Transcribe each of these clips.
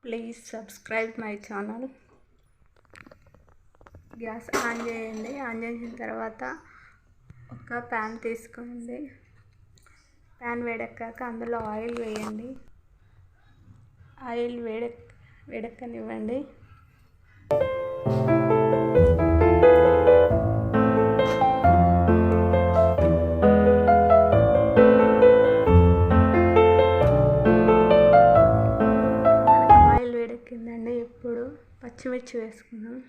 Please subscribe my channel. Gas on చేయండి. On చేసిన తర్వాత ఒక ప్యాన్ తీసుకోండి. ప్యాన్ వేడెక్కాక అందులో ఆయిల్ వేయండి. ఆయిల్ వేడెక్కనివ్వండి. ఆయిల్ వేడెక్కిందండి. ఇప్పుడు పచ్చిమిర్చి వేసుకుందాం.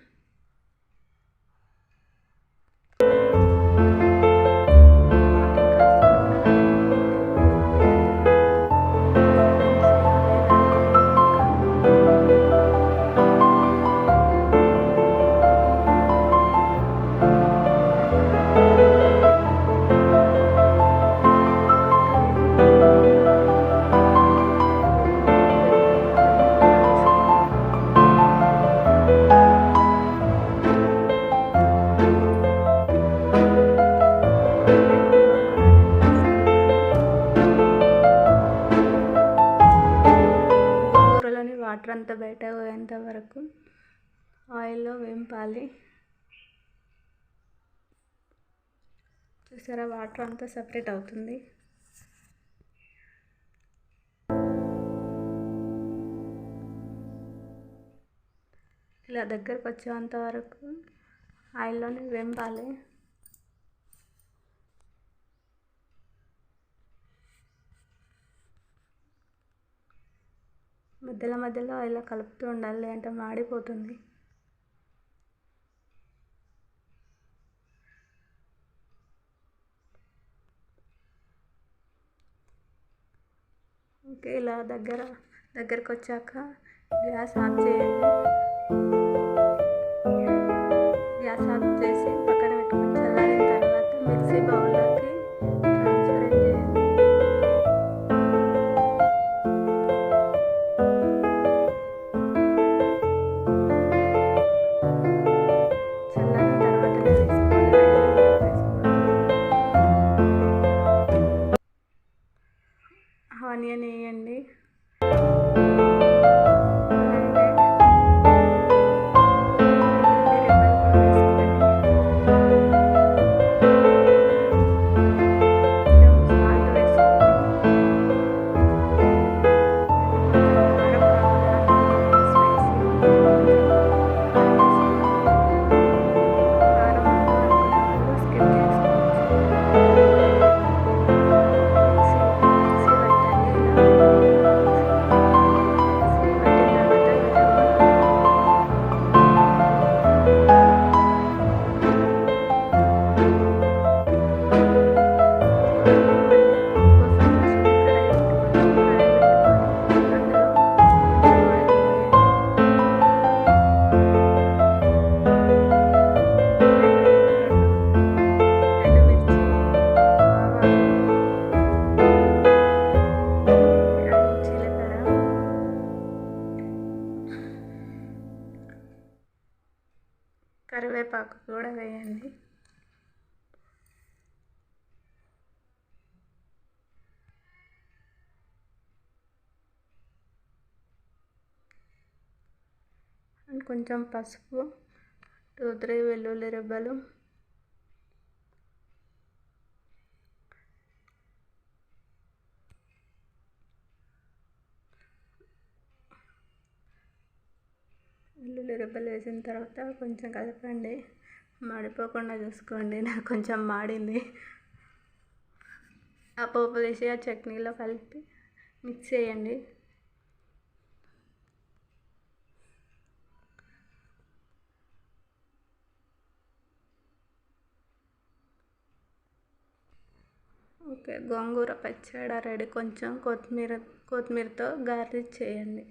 వాటర్ అంతా బయట పోయేంత వరకు ఆయిల్లో వేంపాలి. చూసారా, వాటర్ అంతా సపరేట్ అవుతుంది. ఇలా దగ్గరకు వచ్చేంత వరకు ఆయిల్లోనే వేంపాలి. మధ్యలో ఇలా కలుపుతూ ఉండాలి, అంటే మాడిపోతుంది. ఓకే, ఇలా దగ్గరకు వచ్చాక గ్యాస్ ఆఫ్ చేయండి. గ్యాస్ ఆఫ్ చేసి పక్కన పెట్టుకొని చల్లారిన తర్వాత మిక్సీ బౌల్లోకి ట్రాన్స్ఫర్ చేయండి. చల్లారిన తర్వాత ఆనియన్ వేయండి. కరివేపాకు కూడా వేయండి. అండ్ కొంచెం పసుపు, 2-3 వెల్లుల్లి రెబ్బలు, వేసిన తర్వాత కొంచెం కలపండి. మాడిపోకుండా చూసుకోండి. నాకు కొంచెం మాడింది. ఆ పోపు వేసి ఆ చట్నీలో కలిపి మిక్స్ చేయండి. ఓకే, గోంగూర పచ్చడి రెడీ. కొంచెం కొత్తిమీరతో గార్నిష్ చేయండి.